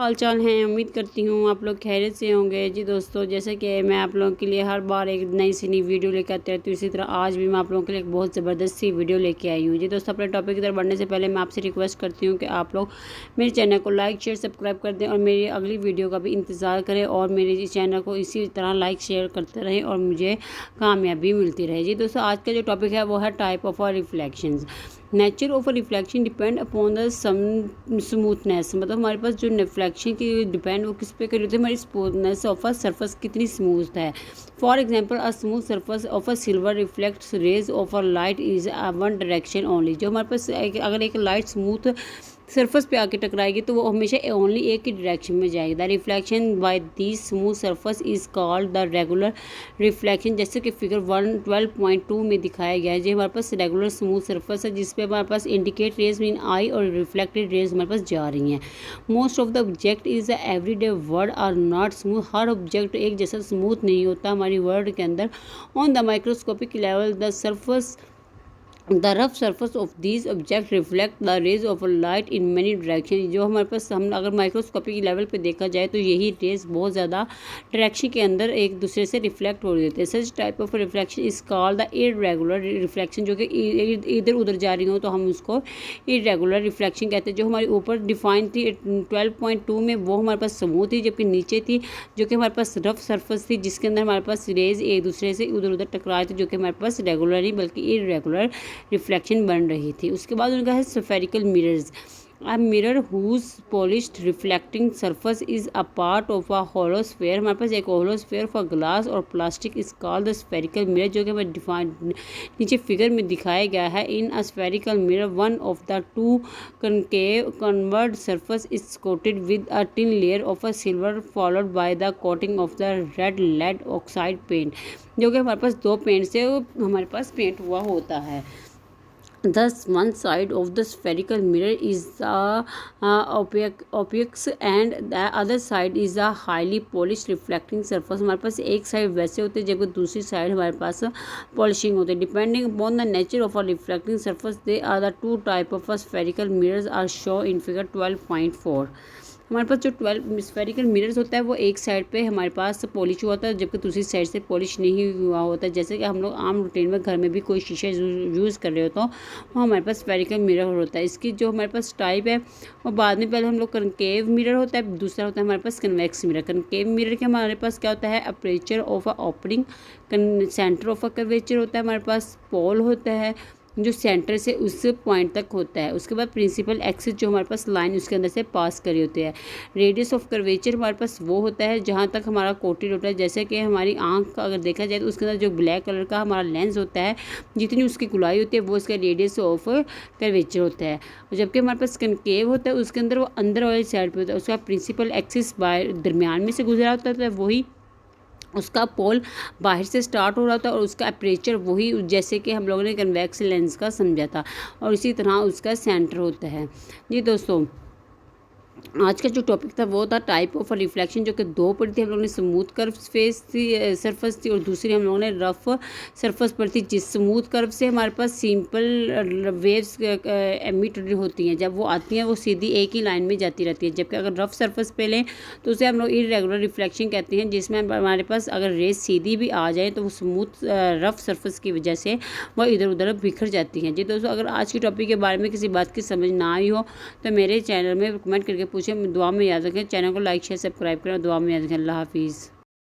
हाल चाल हैं। उम्मीद करती हूँ आप लोग खैरियत से होंगे। जी दोस्तों, जैसे कि मैं आप लोगों के लिए हर बार एक नई सी नई वीडियो लेकर आती रहती हूँ, इसी तरह आज भी मैं आप लोगों के लिए एक बहुत ज़बरदस्त सी वीडियो लेके आई हूँ। जी दोस्तों, अपने टॉपिक की तरफ बढ़ने से पहले मैं आपसे रिक्वेस्ट करती हूँ कि आप लोग मेरे चैनल को लाइक शेयर सब्सक्राइब कर दें और मेरी अगली वीडियो का भी इंतज़ार करें और मेरे इस चैनल को इसी तरह लाइक शेयर करते रहें और मुझे कामयाबी मिलती रहे। जी दोस्तों, आज का जो टॉपिक है वो है type of reflections. Nature of a reflection depend upon the smoothness, मतलब हमारे पास जो रिफ्लेक्शन की डिपेंड वो किस पे करी होती है, हमारी स्मूथनेस ऑफ अ सरफेस कितनी स्मूथ है। For example, a smooth surface of a silver reflects rays of a light is one direction only. जो हमारे पास अगर एक लाइट स्मूथ सरफेस पे आके टकराएगी तो वो हमेशा ओनली एक ही डायरेक्शन में जाएगी। The reflection by the smooth surface is called the regular reflection, जैसे कि फिगर 112.2 में दिखाया गया है। जो हमारे पास रेगुलर स्मूथ सरफेस है जिसपे हमारे पास इंडिकेट रेज मीन आई और रिफ्लेक्टेड रेज हमारे पास जा रही हैं। Most of the object is everyday world are not smooth. हर ऑब्जेक्ट एक जैसा स्मूथ नहीं होता हमारी वर्ल्ड के अंदर। On the microscopic level the rough surface of these object reflect the rays of light in many direction. जो हमारे पास हम अगर माइक्रोस्कोपिक लेवल पे देखा जाए तो यही रेज बहुत ज़्यादा डायरेक्शन के अंदर एक दूसरे से रिफ्लेक्ट हो रही होती है। Such type of reflection is called the irregular reflection, जो कि इधर उधर जा रही हो तो हम उसको इरेगुलर रिफ्लेक्शन कहते हैं। जो हमारे ऊपर डिफाइन थी 12.2 में वो हमारे पास स्मूथ थी, जबकि नीचे थी जो कि हमारे पास रफ सरफेस थी जिसके अंदर हमारे पास रेज एक दूसरे से उधर उधर टकराए थे, जो कि हमारे पास रेगुलर नहीं बल्कि इरेगुलर रिफ्लेक्शन बन रही थी। उसके बाद उनका है spherical mirrors. A mirror whose polished reflecting surface is a part of a hollow sphere। हमारे पास एक hollow sphere for glass और plastic is called the spherical mirror, जो कि हमें डिफाइन नीचे फिगर में दिखाया गया है। In a spherical mirror one of the two concave convex surface is coated with a thin layer of a silver followed by the coating of the red lead oxide paint, जो कि हमारे पास दो paint से हमारे पास paint हुआ होता है। Thus, one side of the spherical mirror is opaque and the other side is a highly polished reflecting surface। हमारे पास एक साइड वैसे होते हैं जबकि दूसरी साइड हमारे पास पॉलिशिंग होती है। Depending upon the nature of a reflecting surface, they are the two type of spherical mirrors are shown in figure 12.4। हमारे पास जो 12 स्फेरिकल मिरर्स होता है वो एक साइड पे हमारे पास पॉलिश हुआ होता है जबकि दूसरी साइड से पॉलिश नहीं हुआ होता है। जैसे कि हम लोग आम रूटीन में घर में भी कोई शीशा यूज़ कर रहे हो तो वो हमारे पास स्फेरिकल मिरर होता है। इसकी जो हमारे पास टाइप है वो बाद में पहले हम लोग कनकेव मिरर होता है, दूसरा होता है हमारे पास कन्वेक्स मिरर। कनकेव मिरर के हमारे पास क्या होता है, aperture of a opening, centre of a curvature होता है, हमारे पास पोल होता है जो सेंटर से उस पॉइंट तक होता है। उसके बाद प्रिंसिपल एक्सिस जो हमारे पास लाइन उसके अंदर से पास करी होती है। रेडियस ऑफ कर्वेचर हमारे पास वो होता है जहाँ तक हमारा कोटेड होता है। जैसे कि हमारी आंख का अगर देखा जाए तो उसके अंदर जो ब्लैक कलर का हमारा लेंस होता है जितनी उसकी गुलाई होती है वो उसका रेडियस ऑफ कर्वेचर होता है। और जबकि हमारे पास कनकेव होता है उसके अंदर वो अंदर वाली साइड पर होता है, उसका प्रिंसिपल एक्सिस दरमियान में से गुजरा होता है, वही उसका पोल बाहर से स्टार्ट हो रहा था और उसका अपर्चर वही जैसे कि हम लोगों ने कन्वेक्स लेंस का समझा था और इसी तरह उसका सेंटर होता है। जी दोस्तों, आज का जो टॉपिक था वो था टाइप ऑफ रिफ्लेक्शन, जो कि दो पढ़ी थी हम लोगों ने। स्मूथ कर्व फेस थी सरफेस थी और दूसरी हम लोगों ने रफ सरफेस पर थी। जिस स्मूथ कर्व से हमारे पास सिंपल वेव्स एमिट होती हैं, जब वो आती हैं वो सीधी एक ही लाइन में जाती रहती है। जबकि अगर रफ सरफेस पे लें तो उसे हम लोग इरेगुलर रिफ्लेक्शन कहते हैं, जिसमें हमारे पास अगर रेज सीधी भी आ जाए तो वो स्मूथ रफ सरफेस की वजह से वो इधर उधर बिखर जाती हैं। जी दोस्तों, अगर आज की टॉपिक के बारे में किसी बात की समझ ना आई हो तो मेरे चैनल में कमेंट करके पूछें। दुआ में याद रखें, चैनल को लाइक शेयर सब्सक्राइब करें, दुआ में याद रखें। अल्लाह हाफिज़।